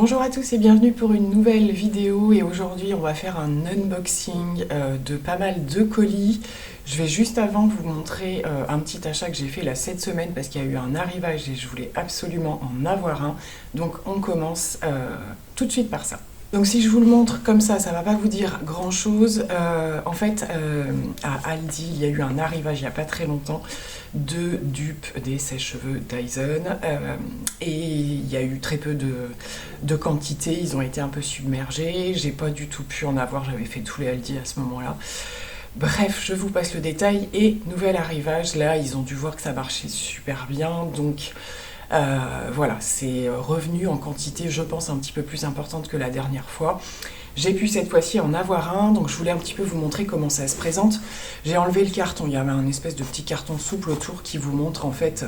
Bonjour à tous et bienvenue pour une nouvelle vidéo et aujourd'hui on va faire un unboxing de pas mal de colis. Je vais juste avant vous montrer un petit achat que j'ai fait là cette semaine parce qu'il y a eu un arrivage et je voulais absolument en avoir un. Donc on commence tout de suite par ça. Donc si je vous le montre comme ça va pas vous dire grand chose. En fait, à Aldi, il y a eu un arrivage il n'y a pas très longtemps de dupes des sèche-cheveux Dyson et il y a eu très peu de quantité, ils ont été un peu submergés, j'ai pas du tout pu en avoir, j'avais fait tous les Aldi à ce moment-là. Bref, je vous passe le détail et nouvel arrivage, là ils ont dû voir que ça marchait super bien, donc voilà, c'est revenu en quantité, je pense, un petit peu plus importante que la dernière fois. J'ai pu cette fois-ci en avoir un, donc je voulais un petit peu vous montrer comment ça se présente. J'ai enlevé le carton, il y avait un espèce de petit carton souple autour qui vous montre en fait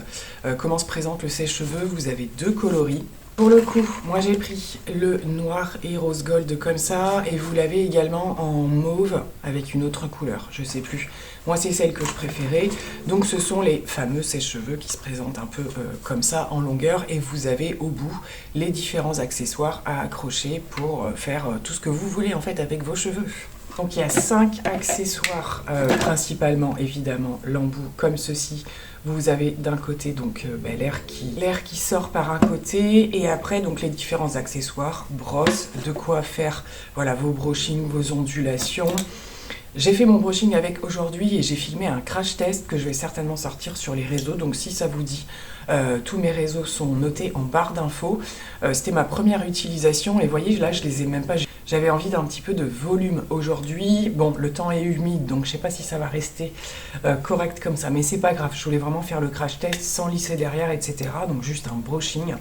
comment se présente le sèche-cheveux. Vous avez deux coloris. Pour le coup, moi j'ai pris le noir et rose gold comme ça, et vous l'avez également en mauve avec une autre couleur, je sais plus. Moi c'est celle que je préférais, donc ce sont les fameux sèche-cheveux qui se présentent un peu comme ça en longueur, et vous avez au bout les différents accessoires à accrocher pour faire tout ce que vous voulez en fait avec vos cheveux. Donc il y a 5 accessoires, principalement évidemment l'embout comme ceci. Vous avez d'un côté donc l'air qui sort par un côté, et après donc les différents accessoires, brosse, de quoi faire voilà, vos brushings, vos ondulations. J'ai fait mon brushing avec aujourd'hui et j'ai filmé un crash test que je vais certainement sortir sur les réseaux, donc si ça vous dit, tous mes réseaux sont notés en barre d'infos. C'était ma première utilisation et voyez là je les ai même pas. J'avais envie d'un petit peu de volume aujourd'hui. Bon, le temps est humide, donc je sais pas si ça va rester correct comme ça, mais c'est pas grave. Je voulais vraiment faire le crash test sans lisser derrière, etc. Donc juste un brushing.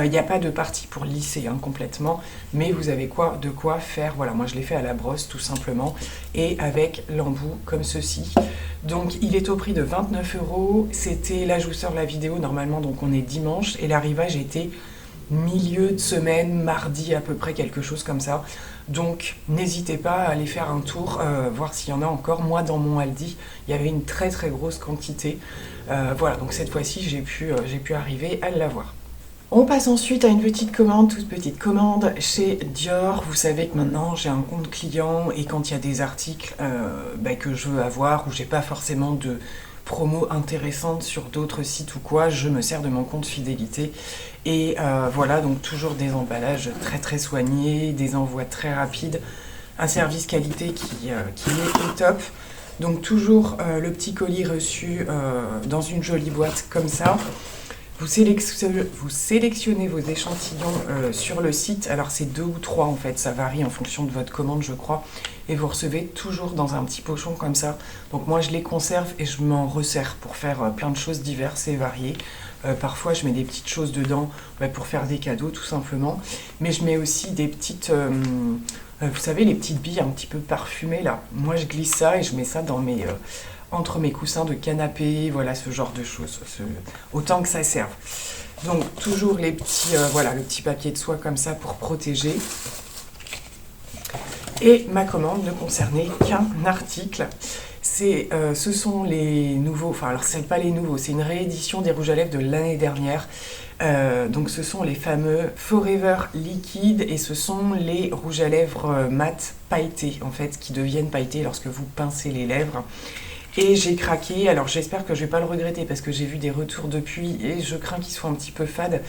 Il n'y a pas de partie pour lisser complètement, mais vous avez de quoi faire. Voilà, moi je l'ai fait à la brosse tout simplement, et avec l'embout comme ceci. Donc il est au prix de 29 €. C'était, là je vous sors la vidéo normalement, donc on est dimanche, et l'arrivage était milieu de semaine, mardi à peu près, quelque chose comme ça. Donc n'hésitez pas à aller faire un tour, voir s'il y en a encore. Moi dans mon Aldi, il y avait une très très grosse quantité. Voilà, donc cette fois-ci j'ai pu arriver à l'avoir. On passe ensuite à une petite commande, toute petite commande chez Dior. Vous savez que maintenant j'ai un compte client, et quand il y a des articles que je veux avoir, ou j'ai pas forcément de promo intéressante sur d'autres sites ou quoi, je me sers de mon compte fidélité. Et voilà, donc toujours des emballages très très soignés, des envois très rapides, un service qualité qui est au top. Donc toujours le petit colis reçu dans une jolie boîte comme ça. Vous sélectionnez vos échantillons sur le site, alors c'est 2 ou 3 en fait, ça varie en fonction de votre commande je crois, et vous recevez toujours dans un petit pochon comme ça. Donc moi je les conserve et je m'en resserre pour faire plein de choses diverses et variées. Parfois je mets des petites choses dedans pour faire des cadeaux tout simplement, mais je mets aussi des petites, vous savez les petites billes un petit peu parfumées là, moi je glisse ça et je mets ça dans entre mes coussins de canapé, voilà ce genre de choses, autant que ça serve. Donc toujours les petits, voilà, le petit papier de soie comme ça pour protéger. Et ma commande ne concernait qu'un article. Ce sont les nouveaux, enfin alors c'est pas les nouveaux, c'est une réédition des rouges à lèvres de l'année dernière. Donc ce sont les fameux Forever Liquide, et ce sont les rouges à lèvres mat pailletés en fait, qui deviennent pailletés lorsque vous pincez les lèvres. Et j'ai craqué, alors j'espère que je ne vais pas le regretter parce que j'ai vu des retours depuis et je crains qu'ils soient un petit peu fades.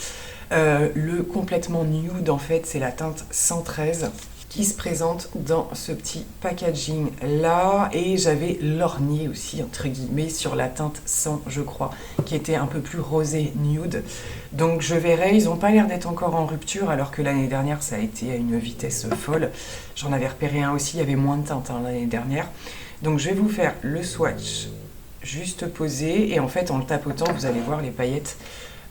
Le complètement nude en fait, c'est la teinte 113 qui se présente dans ce petit packaging là, et j'avais lorgné aussi entre guillemets sur la teinte 100 je crois, qui était un peu plus rosé nude. Donc je verrai, ils n'ont pas l'air d'être encore en rupture alors que l'année dernière ça a été à une vitesse folle. J'en avais repéré un aussi, il y avait moins de teinte l'année dernière. Donc je vais vous faire le swatch juste posé, et en fait en le tapotant vous allez voir les paillettes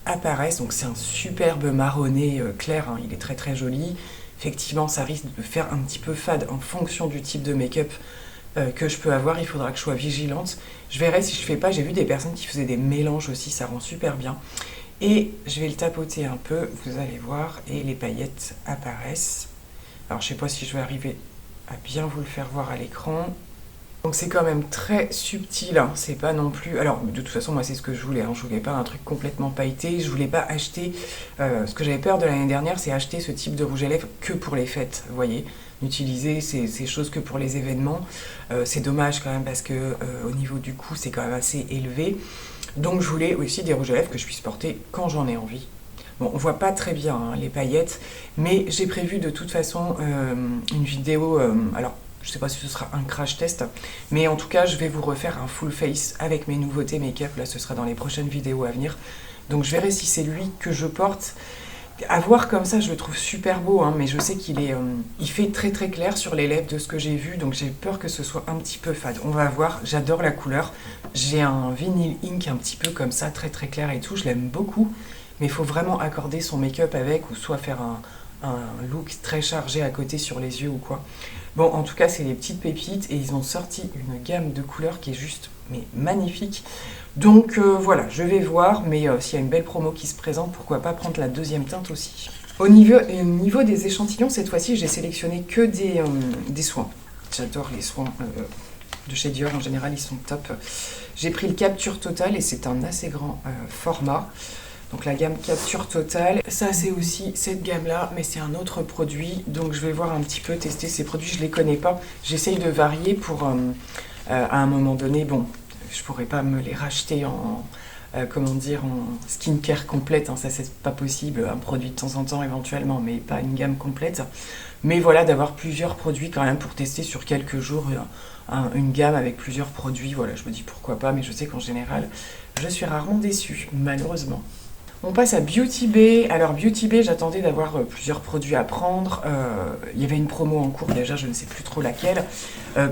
apparaissent. Donc c'est un superbe marronné clair, il est très très joli. Effectivement ça risque de faire un petit peu fade en fonction du type de make-up que je peux avoir, il faudra que je sois vigilante. Je verrai si je fais pas, j'ai vu des personnes qui faisaient des mélanges aussi, ça rend super bien. Et je vais le tapoter un peu, vous allez voir, et les paillettes apparaissent. Alors je sais pas si je vais arriver à bien vous le faire voir à l'écran. Donc c'est quand même très subtil, hein. C'est pas non plus... Alors de toute façon moi c'est ce que je voulais, hein. Je voulais pas un truc complètement pailleté, je voulais pas acheter... ce que j'avais peur de l'année dernière, c'est acheter ce type de rouge à lèvres que pour les fêtes, vous voyez, d'utiliser ces choses que pour les événements. C'est dommage quand même parce que au niveau du coût c'est quand même assez élevé. Donc je voulais aussi des rouges à lèvres que je puisse porter quand j'en ai envie. Bon, on voit pas très bien hein, les paillettes, mais j'ai prévu de toute façon une vidéo... alors, je sais pas si ce sera un crash test, mais en tout cas, je vais vous refaire un full face avec mes nouveautés make-up. Là, ce sera dans les prochaines vidéos à venir. Donc, je verrai si c'est lui que je porte. À voir comme ça, je le trouve super beau, hein, mais je sais qu'il est, il fait très très clair sur les lèvres de ce que j'ai vu, donc j'ai peur que ce soit un petit peu fade. On va voir, j'adore la couleur. J'ai un vinyl ink un petit peu comme ça, très très clair et tout, je l'aime beaucoup. Mais il faut vraiment accorder son make-up avec, ou soit faire un look très chargé à côté sur les yeux ou quoi. Bon, en tout cas, c'est des petites pépites et ils ont sorti une gamme de couleurs qui est juste mais magnifique. Donc voilà, je vais voir, mais s'il y a une belle promo qui se présente, pourquoi pas prendre la deuxième teinte aussi. Au niveau des échantillons, cette fois-ci, j'ai sélectionné que des soins. J'adore les soins de chez Dior, en général, ils sont top. J'ai pris le Capture Total et c'est un assez grand format. Donc la gamme Capture Total, ça c'est aussi cette gamme-là, mais c'est un autre produit. Donc je vais voir un petit peu, tester ces produits, je ne les connais pas. J'essaye de varier pour, à un moment donné, bon, je ne pourrais pas me les racheter en, comment dire, en skincare complète, hein, ça c'est pas possible, un produit de temps en temps éventuellement, mais pas une gamme complète. Mais voilà, d'avoir plusieurs produits quand même pour tester sur quelques jours, une gamme avec plusieurs produits, voilà, je me dis pourquoi pas, mais je sais qu'en général, je suis rarement déçue, malheureusement. On passe à Beauty Bay. Alors Beauty Bay, j'attendais d'avoir plusieurs produits à prendre. Il y avait une promo en cours déjà, je ne sais plus trop laquelle,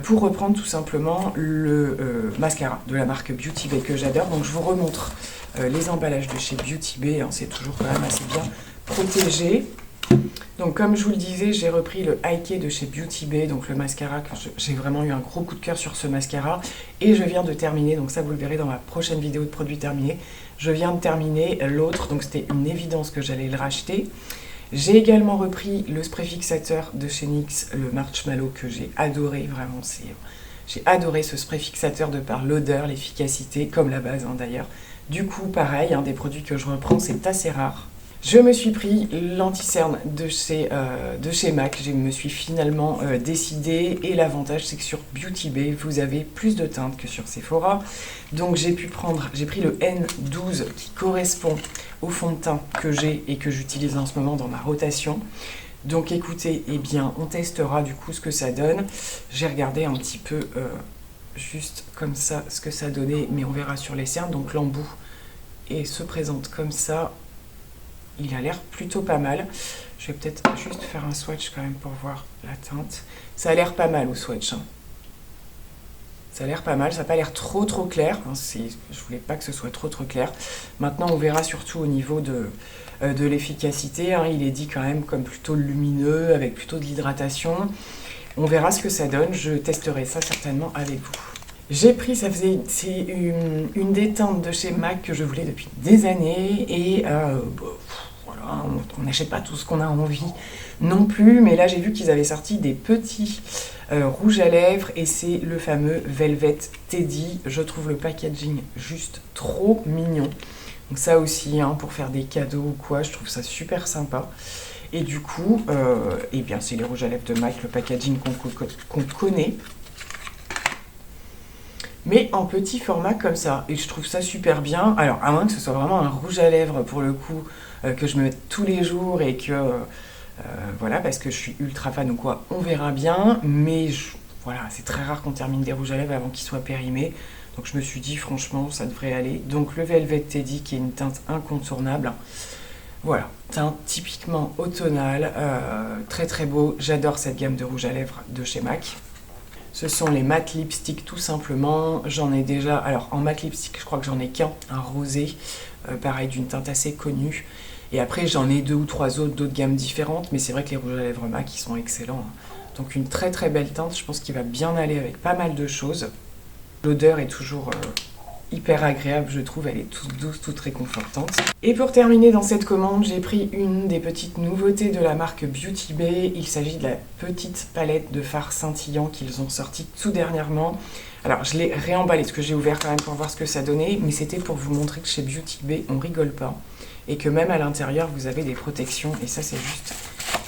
pour reprendre tout simplement le mascara de la marque Beauty Bay que j'adore. Donc je vous remontre les emballages de chez Beauty Bay, hein, c'est toujours quand même assez bien protégé. Donc comme je vous le disais, j'ai repris le High de chez Beauty Bay, donc le mascara, j'ai vraiment eu un gros coup de cœur sur ce mascara. Et je viens de terminer, donc ça vous le verrez dans ma prochaine vidéo de produits terminés. Je viens de terminer l'autre, donc c'était une évidence que j'allais le racheter. J'ai également repris le spray fixateur de chez NYX, le Marshmallow, que j'ai adoré, vraiment. J'ai adoré ce spray fixateur de par l'odeur, l'efficacité, comme la base hein, d'ailleurs. Du coup, pareil, un des produits que je reprends, c'est assez rare. Je me suis pris l'anti-cerne de chez MAC, je me suis finalement décidée et l'avantage c'est que sur Beauty Bay vous avez plus de teintes que sur Sephora. Donc j'ai pris le N12 qui correspond au fond de teint que j'ai et que j'utilise en ce moment dans ma rotation. Donc écoutez, eh bien on testera du coup ce que ça donne. J'ai regardé un petit peu juste comme ça ce que ça donnait, mais on verra sur les cernes. Donc l'embout se présente comme ça. Il a l'air plutôt pas mal. Je vais peut-être juste faire un swatch quand même pour voir la teinte. Ça a l'air pas mal au swatch. Hein. Ça a l'air pas mal. Ça n'a pas l'air trop clair. Hein. Je voulais pas que ce soit trop clair. Maintenant, on verra surtout au niveau de l'efficacité. Hein. Il est dit quand même comme plutôt lumineux, avec plutôt de l'hydratation. On verra ce que ça donne. Je testerai ça certainement avec vous. J'ai pris, c'est une des teintes de chez MAC que je voulais depuis des années et voilà, on n'achète pas tout ce qu'on a envie non plus, mais là j'ai vu qu'ils avaient sorti des petits rouges à lèvres et c'est le fameux Velvet Teddy. Je trouve le packaging juste trop mignon. Donc ça aussi, hein, pour faire des cadeaux ou quoi, je trouve ça super sympa. Et du coup, eh bien c'est les rouges à lèvres de MAC, le packaging qu'on connaît. Mais en petit format comme ça, et je trouve ça super bien. Alors, à moins que ce soit vraiment un rouge à lèvres, pour le coup, que je me mette tous les jours, et que, voilà, parce que je suis ultra fan ou quoi, on verra bien, mais voilà, c'est très rare qu'on termine des rouges à lèvres avant qu'ils soient périmés, donc je me suis dit, franchement, ça devrait aller. Donc le Velvet Teddy, qui est une teinte incontournable, voilà, teinte typiquement automnale, très beau, j'adore cette gamme de rouges à lèvres de chez MAC. Ce sont les matte lipstick tout simplement. J'en ai déjà, alors en matte lipstick, je crois que j'en ai qu'un, un rosé, pareil d'une teinte assez connue. Et après j'en ai 2 ou 3 autres d'autres gammes différentes, mais c'est vrai que les rouges à lèvres MAC, ils sont excellents. Hein. Donc une très belle teinte, je pense qu'il va bien aller avec pas mal de choses. L'odeur est toujours hyper agréable, je trouve. Elle est toute douce, toute réconfortante. Et pour terminer dans cette commande, j'ai pris une des petites nouveautés de la marque Beauty Bay. Il s'agit de la petite palette de fard scintillant qu'ils ont sorti tout dernièrement. Alors, je l'ai réemballée, parce que j'ai ouvert quand même pour voir ce que ça donnait, mais c'était pour vous montrer que chez Beauty Bay, on rigole pas. Et que même à l'intérieur, vous avez des protections. Et ça, c'est juste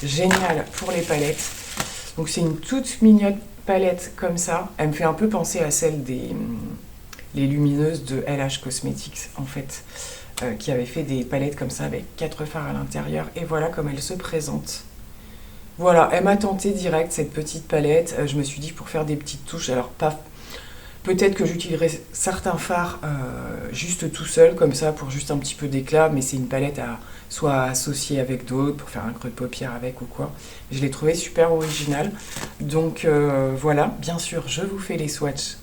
génial pour les palettes. Donc, c'est une toute mignonne palette comme ça. Elle me fait un peu penser à celle des les lumineuses de LH Cosmetics, en fait, qui avait fait des palettes comme ça avec 4 fards à l'intérieur. Et voilà comme elle se présente. Voilà, elle m'a tenté direct, cette petite palette. Je me suis dit, pour faire des petites touches, alors pas... Peut-être que j'utiliserai certains fards juste tout seul, comme ça, pour juste un petit peu d'éclat, mais c'est une palette à soit associer avec d'autres, pour faire un creux de paupière avec ou quoi. Je l'ai trouvé super original. Donc voilà, bien sûr, je vous fais les swatchs,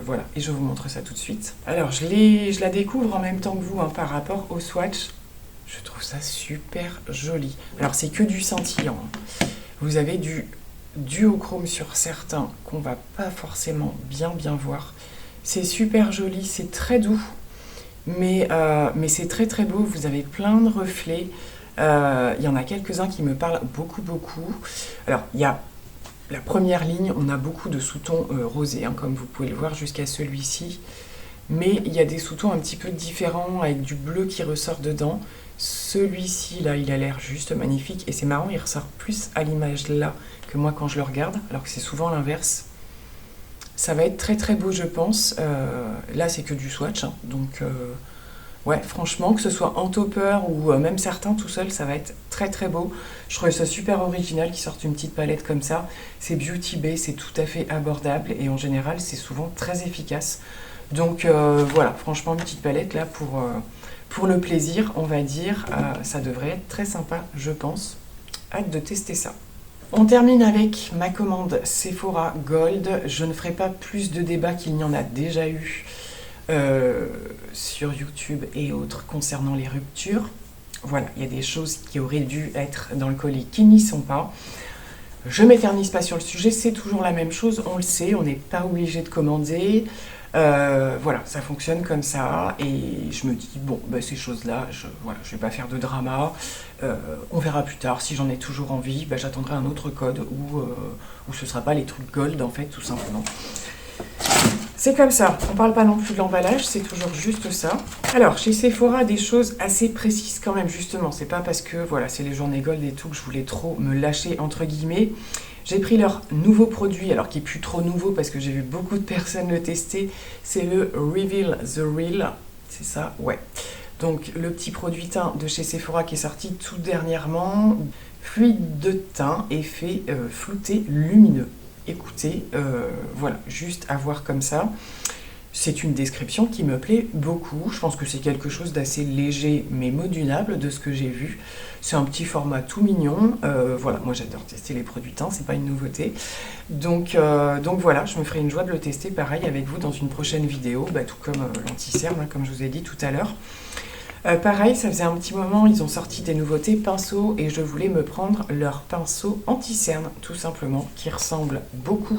voilà, et je vous montre ça tout de suite. Alors, je la découvre en même temps que vous, hein, par rapport au swatch. Je trouve ça super joli. Alors, c'est que du scintillant. Hein. Vous avez du duochrome sur certains qu'on va pas forcément bien voir. C'est super joli, c'est très doux, mais c'est très très beau. Vous avez plein de reflets. Il y en a quelques-uns qui me parlent beaucoup. Alors, il y a la première ligne, on a beaucoup de sous-tons rosés, hein, comme vous pouvez le voir jusqu'à celui-ci. Mais il y a des sous-tons un petit peu différents, avec du bleu qui ressort dedans. Celui-ci, là, il a l'air juste magnifique. Et c'est marrant, il ressort plus à l'image là que moi quand je le regarde, alors que c'est souvent l'inverse. Ça va être très très beau, je pense. Là, c'est que du swatch, hein, donc ouais, franchement, que ce soit en topper ou même certains tout seul, ça va être très très beau. Je trouve ça super original qu'ils sortent une petite palette comme ça. C'est Beauty Bay, c'est tout à fait abordable et en général, c'est souvent très efficace. Donc voilà, franchement, une petite palette là pour le plaisir, on va dire. Ça devrait être très sympa, je pense. Hâte de tester ça. On termine avec ma commande Sephora Gold. Je ne ferai pas plus de débats qu'il n'y en a déjà eu sur YouTube et autres concernant les ruptures. Voilà, il y a des choses qui auraient dû être dans le colis qui n'y sont pas. Je ne m'éternise pas sur le sujet, c'est toujours la même chose, on le sait, on n'est pas obligé de commander. Voilà, ça fonctionne comme ça et je me dis, bon, bah, ces choses-là, je vais pas faire de drama, on verra plus tard, si j'en ai toujours envie, bah, j'attendrai un autre code où ce sera pas les trucs gold en fait, tout simplement. C'est comme ça, on parle pas non plus de l'emballage, c'est toujours juste ça. Alors, chez Sephora, des choses assez précises quand même, justement, c'est pas parce que, voilà, c'est les journées gold et tout que je voulais trop me lâcher, entre guillemets. J'ai pris leur nouveau produit, alors qui est plus trop nouveau parce que j'ai vu beaucoup de personnes le tester. C'est le Reveal the Real, c'est ça? Ouais. Donc le petit produit teint de chez Sephora qui est sorti tout dernièrement. Fluide de teint, effet flouté lumineux. Écoutez, voilà, juste à voir comme ça. C'est une description qui me plaît beaucoup. Je pense que c'est quelque chose d'assez léger mais modulable de ce que j'ai vu. C'est un petit format tout mignon. Voilà, moi j'adore tester les produits teints, c'est pas une nouveauté. Donc voilà, je me ferai une joie de le tester pareil avec vous dans une prochaine vidéo, bah, tout comme l'anti-cerne, hein, comme je vous ai dit tout à l'heure. Pareil, ça faisait un petit moment, ils ont sorti des nouveautés pinceaux et je voulais me prendre leur pinceau anti-cerne, tout simplement, qui ressemble beaucoup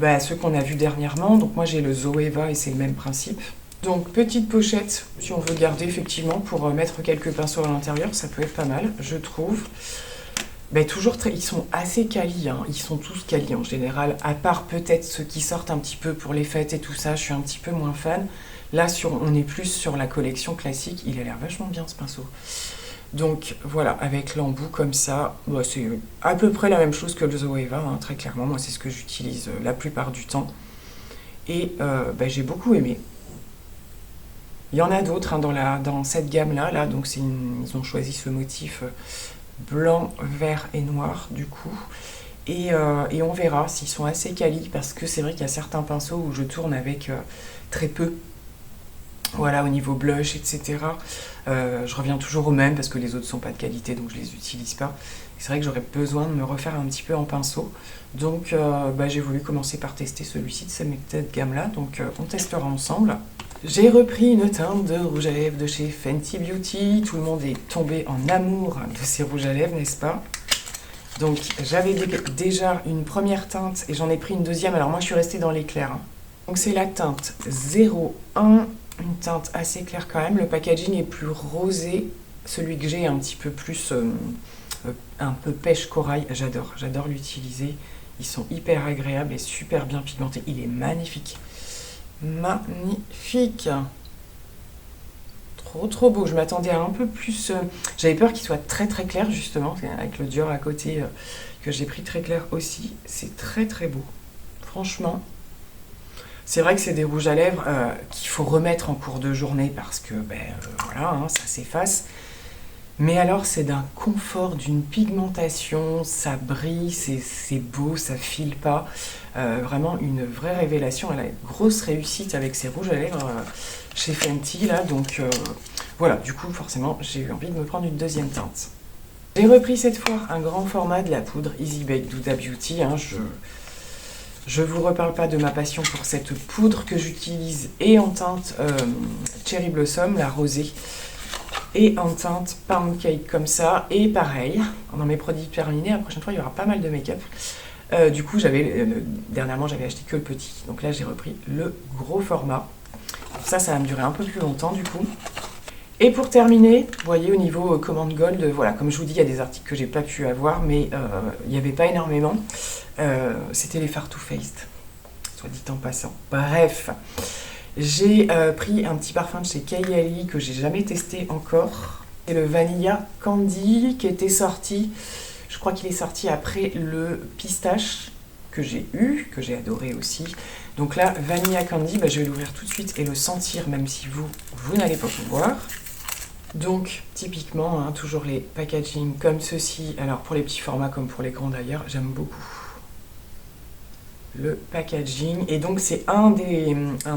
à ceux qu'on a vus dernièrement. Donc moi j'ai le Zoeva et c'est le même principe. Donc petite pochette, si on veut garder effectivement pour mettre quelques pinceaux à l'intérieur, ça peut être pas mal, je trouve. Toujours ils sont assez quali, hein. Ils sont tous quali en général, à part peut-être ceux qui sortent un petit peu pour les fêtes et tout ça, je suis un petit peu moins fan. Là, on est plus sur la collection classique, il a l'air vachement bien ce pinceau. Donc voilà, avec l'embout comme ça, c'est à peu près la même chose que le Zoeva, hein, très clairement, moi c'est ce que j'utilise la plupart du temps. Et j'ai beaucoup aimé. Il y en a d'autres hein, dans cette gamme-là, donc ils ont choisi ce motif blanc, vert et noir du coup. Et on verra s'ils sont assez quali, parce que c'est vrai qu'il y a certains pinceaux où je tourne avec très peu. Voilà, au niveau blush, etc. Je reviens toujours au même parce que les autres ne sont pas de qualité, donc je ne les utilise pas. C'est vrai que j'aurais besoin de me refaire un petit peu en pinceau. Donc j'ai voulu commencer par tester celui-ci de cette gamme-là. Donc on testera ensemble. J'ai repris une teinte de rouge à lèvres de chez Fenty Beauty. Tout le monde est tombé en amour de ces rouges à lèvres, n'est-ce pas? Donc j'avais déjà une première teinte et j'en ai pris une deuxième. Alors moi je suis restée dans l'éclair, hein. Donc c'est la teinte 01, une teinte assez claire quand même. Le packaging est plus rosé. Celui que j'ai est un petit peu plus, un peu pêche corail. J'adore l'utiliser. Ils sont hyper agréables et super bien pigmentés. Il est magnifique. Magnifique. Trop beau. Je m'attendais à un peu plus... J'avais peur qu'il soit très clair justement, avec le Dior à côté que j'ai pris très clair aussi. C'est très beau. Franchement, c'est vrai que c'est des rouges à lèvres qu'il faut remettre en cours de journée parce que voilà, hein, ça s'efface. Mais alors c'est d'un confort, d'une pigmentation, ça brille, c'est beau, ça file pas. Vraiment une vraie révélation. Elle a une grosse réussite avec ses rouges à lèvres chez Fenty là. Donc voilà, du coup forcément j'ai eu envie de me prendre une deuxième teinte. J'ai repris cette fois un grand format de la poudre Easy Bake d'Huda Beauty. Hein, je vous reparle pas de ma passion pour cette poudre que j'utilise et en teinte Cherry Blossom, la rosée, et en teinte Pound Cake comme ça. Et pareil, dans mes produits terminés, la prochaine fois il y aura pas mal de make-up. Du coup, dernièrement j'avais acheté que le petit, donc là j'ai repris le gros format. Ça va me durer un peu plus longtemps du coup. Et pour terminer, vous voyez au niveau commande gold, voilà, comme je vous dis, il y a des articles que j'ai pas pu avoir, mais il n'y avait pas énormément. C'était les Far Too Faced, soit dit en passant. Bref, j'ai pris un petit parfum de chez Kayali que j'ai jamais testé encore. C'est le Vanilla Candy qui était sorti, je crois qu'il est sorti après le pistache que j'ai eu, que j'ai adoré aussi. Donc là, Vanilla Candy, je vais l'ouvrir tout de suite et le sentir, même si vous n'allez pas pouvoir. Donc, typiquement, hein, toujours les packaging comme ceci. Alors, pour les petits formats comme pour les grands d'ailleurs, j'aime beaucoup le packaging. Et donc, c'est un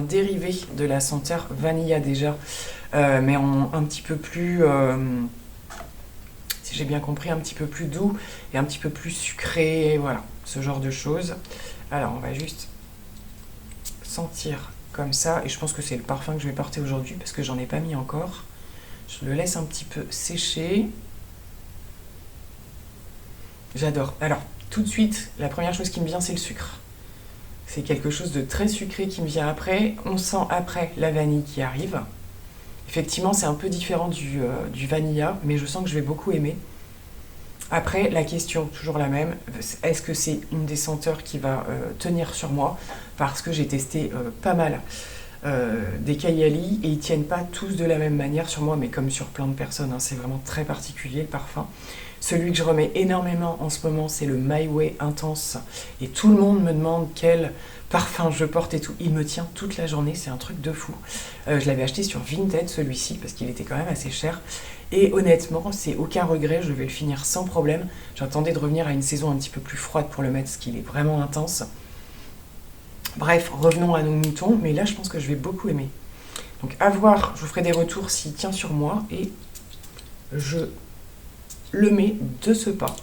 dérivé de la senteur vanilla déjà, mais un petit peu plus, si j'ai bien compris, un petit peu plus doux et un petit peu plus sucré. Voilà, ce genre de choses. Alors, on va juste sentir comme ça. Et je pense que c'est le parfum que je vais porter aujourd'hui parce que j'en ai pas mis encore. Je le laisse un petit peu sécher. J'adore. Alors, tout de suite, la première chose qui me vient, c'est le sucre. C'est quelque chose de très sucré qui me vient après. On sent après la vanille qui arrive. Effectivement, c'est un peu différent du vanilla, mais je sens que je vais beaucoup aimer. Après, la question, toujours la même, est-ce que c'est une des senteurs qui va tenir sur moi? Parce que j'ai testé pas mal des Kayali et ils tiennent pas tous de la même manière sur moi, mais comme sur plein de personnes, hein, c'est vraiment très particulier le parfum. Celui que je remets énormément en ce moment, c'est le My Way Intense et tout le monde me demande quel parfum je porte et tout. Il me tient toute la journée, c'est un truc de fou. Je l'avais acheté sur Vinted celui-ci parce qu'il était quand même assez cher et honnêtement, c'est aucun regret, je vais le finir sans problème. J'attendais de revenir à une saison un petit peu plus froide pour le mettre, parce qu'il est vraiment intense. Bref, revenons à nos moutons, mais là je pense que je vais beaucoup aimer. Donc à voir, je vous ferai des retours s'il tient sur moi et je le mets de ce pas.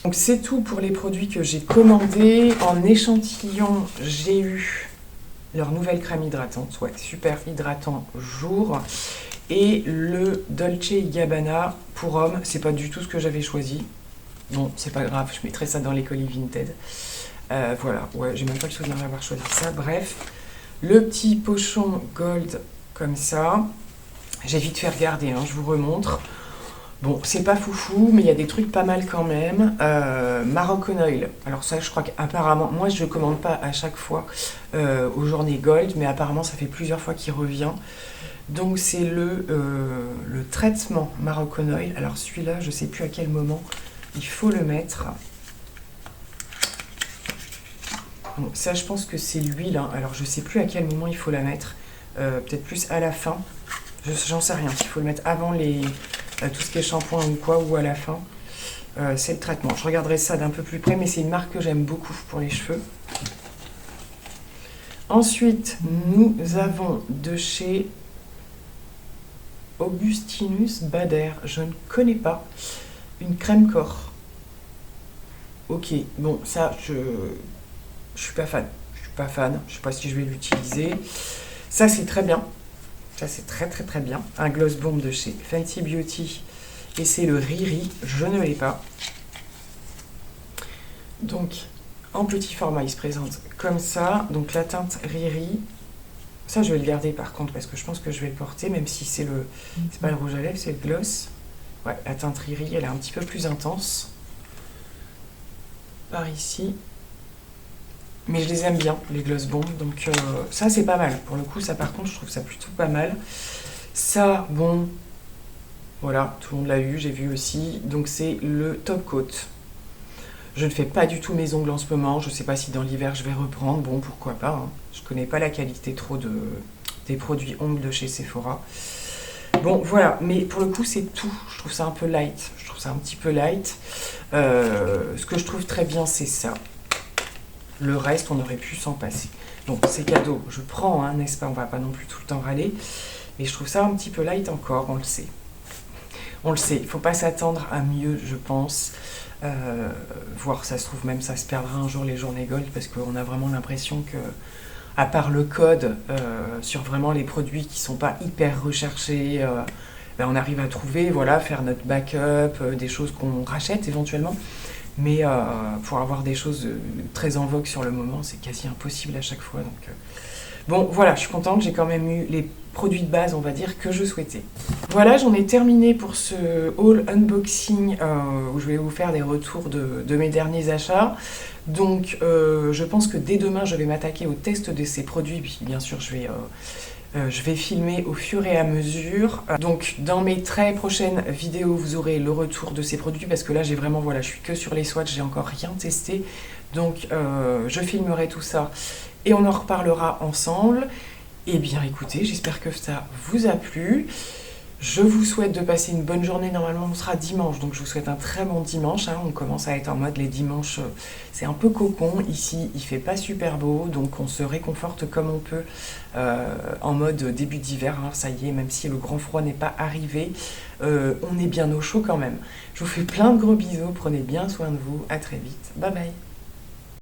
Donc c'est tout pour les produits que j'ai commandés. En échantillon, j'ai eu leur nouvelle crème hydratante, ouais, super hydratant jour. Et le Dolce & Gabbana pour homme, c'est pas du tout ce que j'avais choisi. Bon, c'est pas grave, je mettrai ça dans les colis Vinted. Voilà, ouais, j'ai même pas le souvenir d'avoir choisi ça. Bref, le petit pochon gold comme ça. J'ai vite fait regarder, hein, je vous remontre. Bon, c'est pas foufou, mais il y a des trucs pas mal quand même. Moroccan Oil. Alors ça, je crois qu'apparemment, moi je commande pas à chaque fois aux journées gold, mais apparemment ça fait plusieurs fois qu'il revient. Donc c'est le traitement Moroccan Oil. Alors celui-là, je sais plus à quel moment il faut le mettre. Bon, ça, je pense que c'est l'huile. Hein. Alors, je sais plus à quel moment il faut la mettre. Peut-être plus à la fin. J'en sais rien. S'il faut le mettre avant tout ce qui est shampoing ou quoi, ou à la fin. C'est le traitement. Je regarderai ça d'un peu plus près, mais c'est une marque que j'aime beaucoup pour les cheveux. Ensuite, nous avons de chez Augustinus Bader. Je ne connais pas. Une crème corps. Ok, bon, ça, je suis pas fan. Je suis pas fan. Je sais pas si je vais l'utiliser. Ça, c'est très bien. Ça, c'est très bien. Un gloss bomb de chez Fenty Beauty. Et c'est le Riri. Je ne l'ai pas. Donc, En petit format, il se présente comme ça. Donc la teinte Riri. Ça, je vais le garder par contre parce que je pense que je vais le porter, même si c'est pas le rouge à lèvres, c'est le gloss. Ouais, la teinte Riri, elle est un petit peu plus intense. Par ici. Mais je les aime bien, les Gloss Bomb. Donc ça, c'est pas mal. Pour le coup, ça par contre, je trouve ça plutôt pas mal. Ça, bon, voilà, tout le monde l'a eu, j'ai vu aussi. Donc c'est le Top Coat. Je ne fais pas du tout mes ongles en ce moment. Je ne sais pas si dans l'hiver je vais reprendre. Bon, pourquoi pas. Hein. Je ne connais pas la qualité trop des produits ongles de chez Sephora. Bon, voilà. Mais pour le coup, c'est tout. Je trouve ça un peu light. Je trouve ça un petit peu light. Ce que je trouve très bien, c'est ça. Le reste, on aurait pu s'en passer. Donc, c'est cadeau. Je prends, hein, n'est-ce pas? On va pas non plus tout le temps râler. Mais je trouve ça un petit peu light encore. On le sait. On le sait. Il ne faut pas s'attendre à mieux, je pense. Voire ça se trouve même ça se perdra un jour les journées gold parce qu'on a vraiment l'impression que à part le code sur vraiment les produits qui sont pas hyper recherchés, ben on arrive à trouver, voilà, faire notre backup, des choses qu'on rachète éventuellement, mais pour avoir des choses très en vogue sur le moment, c'est quasi impossible à chaque fois. Donc bon, voilà, je suis contente, j'ai quand même eu les produits de base, on va dire, que je souhaitais. Voilà, j'en ai terminé pour ce haul unboxing où je vais vous faire des retours de mes derniers achats. Donc, je pense que dès demain, je vais m'attaquer au test de ces produits. Puis, bien sûr, je vais filmer au fur et à mesure. Donc, dans mes très prochaines vidéos, vous aurez le retour de ces produits parce que là, j'ai vraiment, voilà, je suis que sur les swatchs, j'ai encore rien testé. Donc, je filmerai tout ça et on en reparlera ensemble. Eh bien écoutez, j'espère que ça vous a plu. Je vous souhaite de passer une bonne journée. Normalement, on sera dimanche, donc je vous souhaite un très bon dimanche. Hein. On commence à être en mode les dimanches, c'est un peu cocon. Ici, il fait pas super beau, donc on se réconforte comme on peut en mode début d'hiver. Hein. Ça y est, même si le grand froid n'est pas arrivé, on est bien au chaud quand même. Je vous fais plein de gros bisous. Prenez bien soin de vous. À très vite. Bye bye.